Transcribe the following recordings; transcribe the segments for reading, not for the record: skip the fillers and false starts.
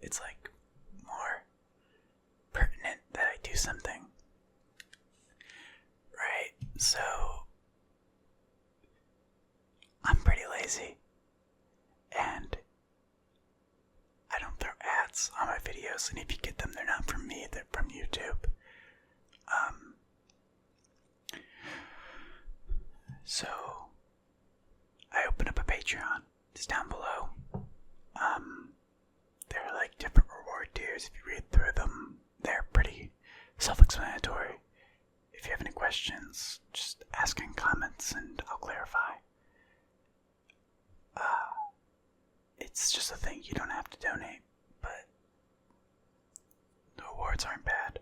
it's like more pertinent that I do something. Right? So I'm pretty lazy. And I don't throw ads on my videos, and if you get them, they're not from me, they're from YouTube. So I opened up a Patreon. It's down below. There are like different reward tiers. If you read through them, they're pretty self-explanatory. If you have any questions, just ask in comments and I'll clarify. It's just a thing, you don't have to donate, but the rewards aren't bad.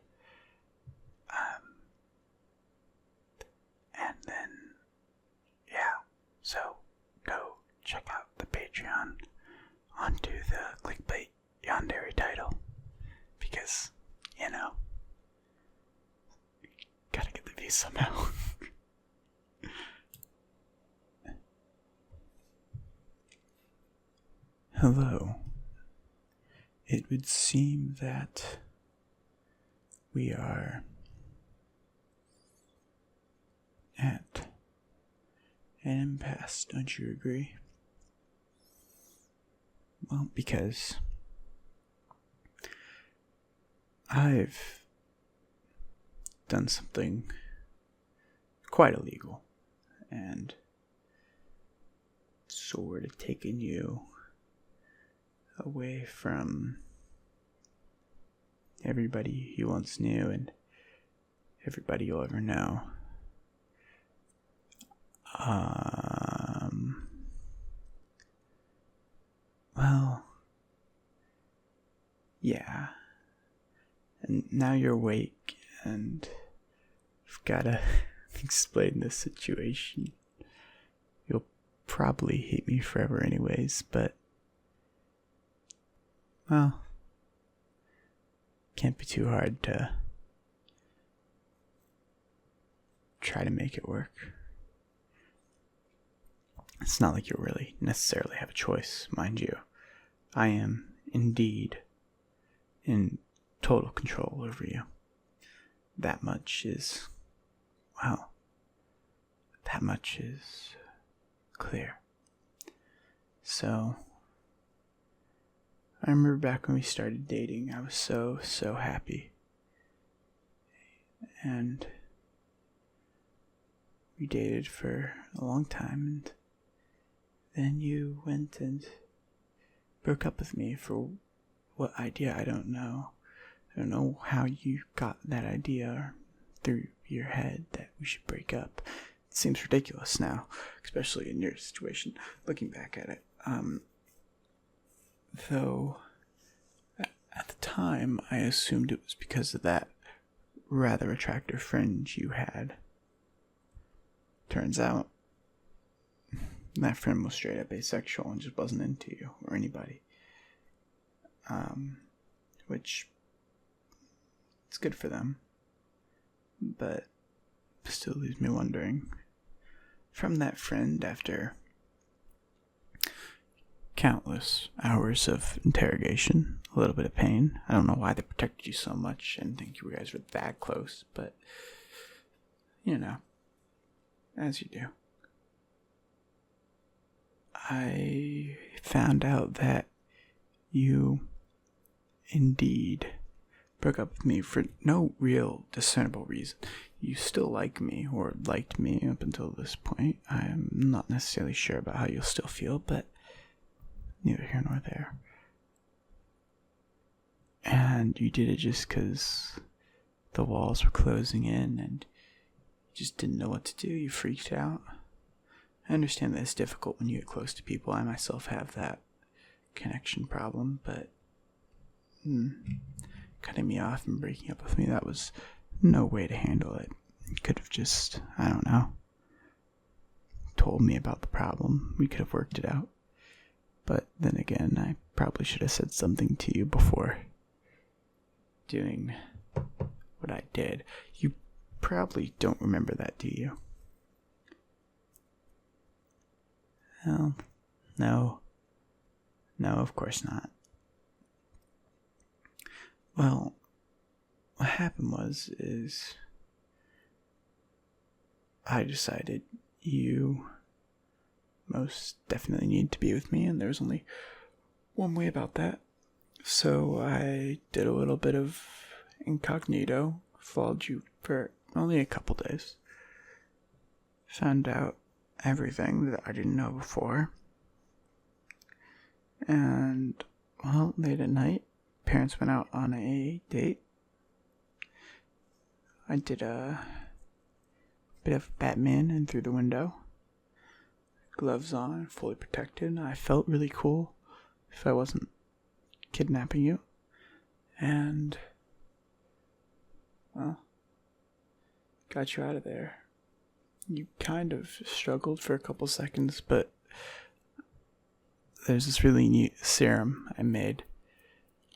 And then, yeah, so go check out the Patreon onto the clickbait Yandere title, because, you know, gotta get the views somehow. Hello. It would seem that we are at an impasse, don't you agree? Well, because I've done something quite illegal and sort of taken you away from everybody you once knew and everybody you'll ever know. Well, yeah. And now you're awake, and I've gotta explain this situation. You'll probably hate me forever anyways, but, well, can't be too hard to try to make it work. It's not like you really necessarily have a choice, mind you. I am indeed in total control over you. That much is, well, that much is clear. So, I remember back when we started dating, I was so happy. And we dated for a long time, and then you went and broke up with me for what idea, I don't know. I don't know how you got that idea through your head that we should break up. It seems ridiculous now, especially in your situation, looking back at it. Though, at the time, I assumed it was because of that rather attractive friend you had. Turns out, that friend was straight up asexual and just wasn't into you or anybody. Which, it's good for them, but still leaves me wondering. From that friend, after countless hours of interrogation, a little bit of pain, I don't know why they protected you so much. I didn't think you guys were that close, but, you know, as you do. I found out that you indeed broke up with me for no real discernible reason. You still like me, or liked me up until this point. I'm not necessarily sure about how you'll still feel, but neither here nor there. And you did it just because the walls were closing in and you just didn't know what to do. You freaked out. I understand that it's difficult when you get close to people. I myself have that connection problem, but cutting me off and breaking up with me, that was no way to handle it. You could have just, I don't know, told me about the problem. We could have worked it out. But then again, I probably should have said something to you before doing what I did. You probably don't remember that, do you? Well, no, of course not. Well, what happened is I decided you most definitely need to be with me, and there's only one way about that. So I did a little bit of incognito, followed you for only a couple days, found out everything that I didn't know before, and, well, late at night, parents went out on a date. I did a bit of Batman and through the window, gloves on, fully protected. I felt really cool if I wasn't kidnapping you. And, well, got you out of there. You kind of struggled for a couple seconds, but there's this really neat serum I made.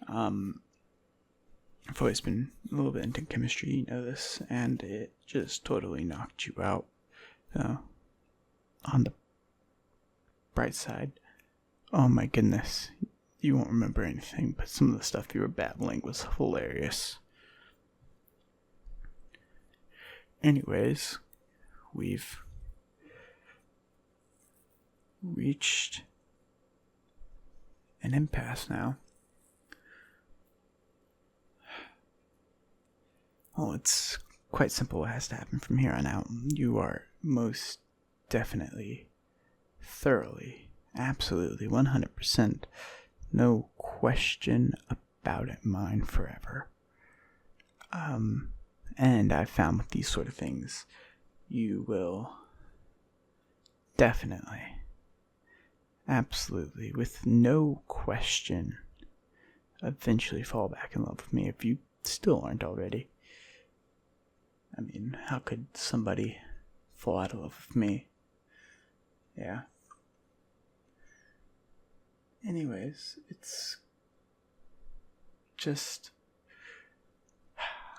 I've always been a little bit into chemistry, you know this, and it just totally knocked you out. On the bright side, oh my goodness, you won't remember anything, but some of the stuff you were babbling was hilarious. Anyways, we've reached an impasse now. Well, it's quite simple what has to happen from here on out. You are most definitely, thoroughly, absolutely, 100%, no question about it, mine forever. And I've found with these sort of things, you will definitely, absolutely, with no question, eventually fall back in love with me if you still aren't already. I mean, how could somebody fall out of love with me? Yeah. Anyways, it's just,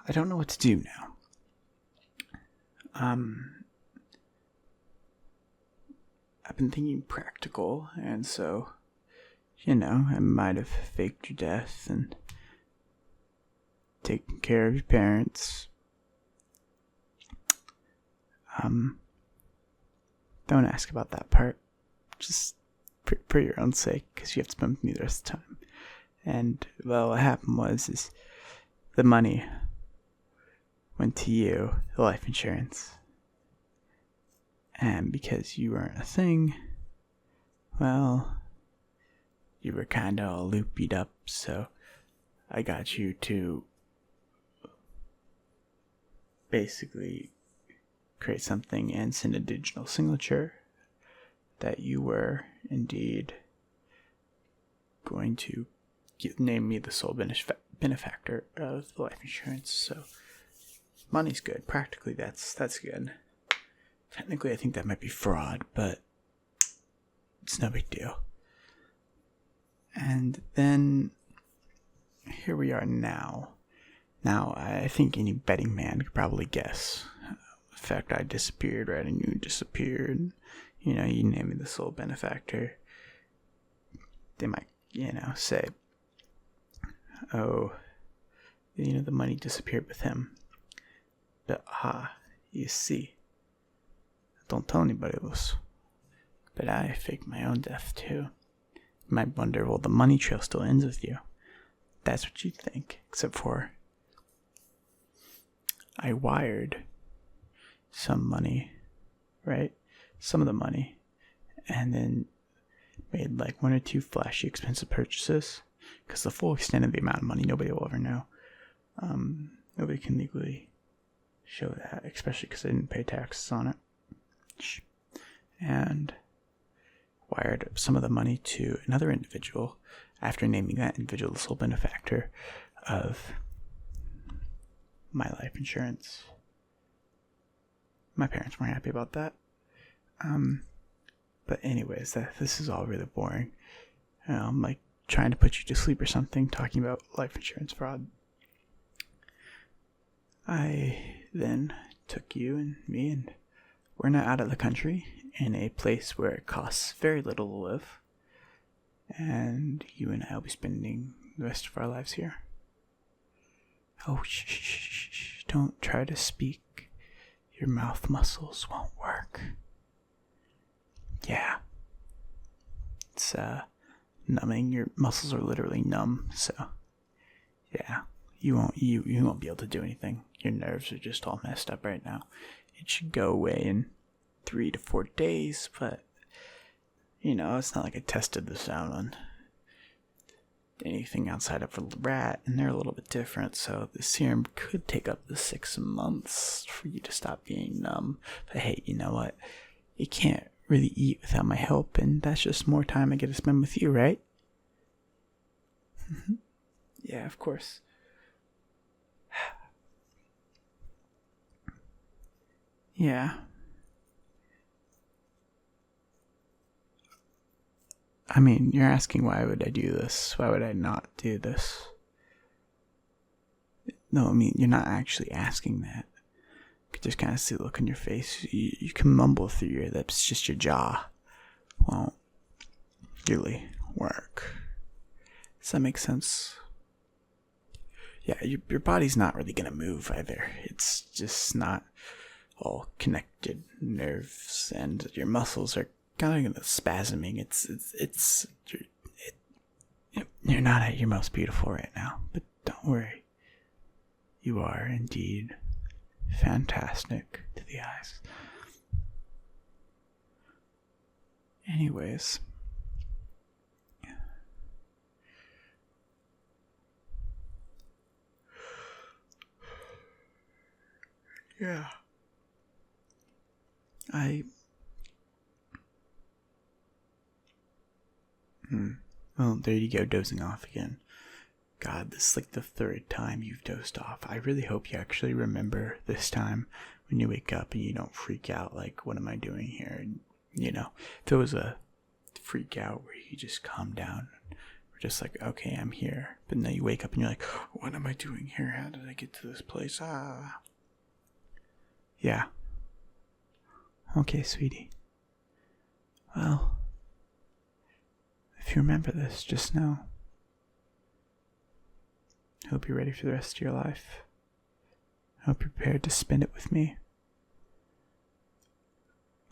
I don't know what to do now. I've been thinking practical, and so, I might have faked your death and taken care of your parents. Don't ask about that part. Just for your own sake, because you have to spend with me the rest of the time. And, well, what happened is the money went to you, the life insurance. And because you weren't a thing, well, you were kind of all loopied up, so I got you to basically create something and send a digital signature that you were indeed going to name me the sole benefactor of the life insurance. So money's good. Practically, that's good. Technically, I think that might be fraud, but it's no big deal. And then here we are now. Now, I think any betting man could probably guess. The fact I disappeared, right, and you disappeared. You name me the sole benefactor. They might, say, oh, the money disappeared with him. But, you see, don't tell anybody else. But I faked my own death, too. You might wonder, well, the money trail still ends with you. That's what you think, except for I wired some money, right? Some of the money, and then made like one or two flashy expensive purchases, because the full extent of the amount of money nobody will ever know. Nobody can legally show that, especially because I didn't pay taxes on it. And wired some of the money to another individual after naming that individual the sole benefactor of my life insurance. My parents weren't happy about that. But anyways, this is all really boring. I'm like trying to put you to sleep or something, talking about life insurance fraud. I then took you and me, and we're now out of the country in a place where it costs very little to live. And you and I will be spending the rest of our lives here. Oh, shh. Don't try to speak. Your mouth muscles won't work. Yeah. It's, numbing. Your muscles are literally numb, so yeah. You won't be able to do anything. Your nerves are just all messed up right now. It should go away in 3 to 4 days, but it's not like I tested this out on anything outside of a rat, and they're a little bit different, so the serum could take up to 6 months for you to stop being numb. But hey, you know what? You can't really eat without my help, and that's just more time I get to spend with you, right? Yeah, of course. Yeah. I mean, you're asking why would I do this? Why would I not do this? No, I mean, you're not actually asking that. You can just kind of see the look on your face. You can mumble through your lips, just your jaw won't really work. Does that make sense? Yeah, your body's not really gonna move either. It's just not all connected nerves, and your muscles are kind of spasming. You're not at your most beautiful right now, but don't worry. You are indeed fantastic to the eyes. Anyways. Yeah. Well, there you go, dozing off again. God, this is like the 3rd time you've dozed off. I really hope you actually remember this time when you wake up and you don't freak out like, what am I doing here? And, if it was a freak out where you just calm down, we're just like, okay, I'm here. But now you wake up and you're like, what am I doing here? How did I get to this place? Yeah. Okay, sweetie. Well, if you remember this, just know. I hope you're ready for the rest of your life. I hope you're prepared to spend it with me.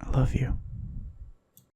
I love you.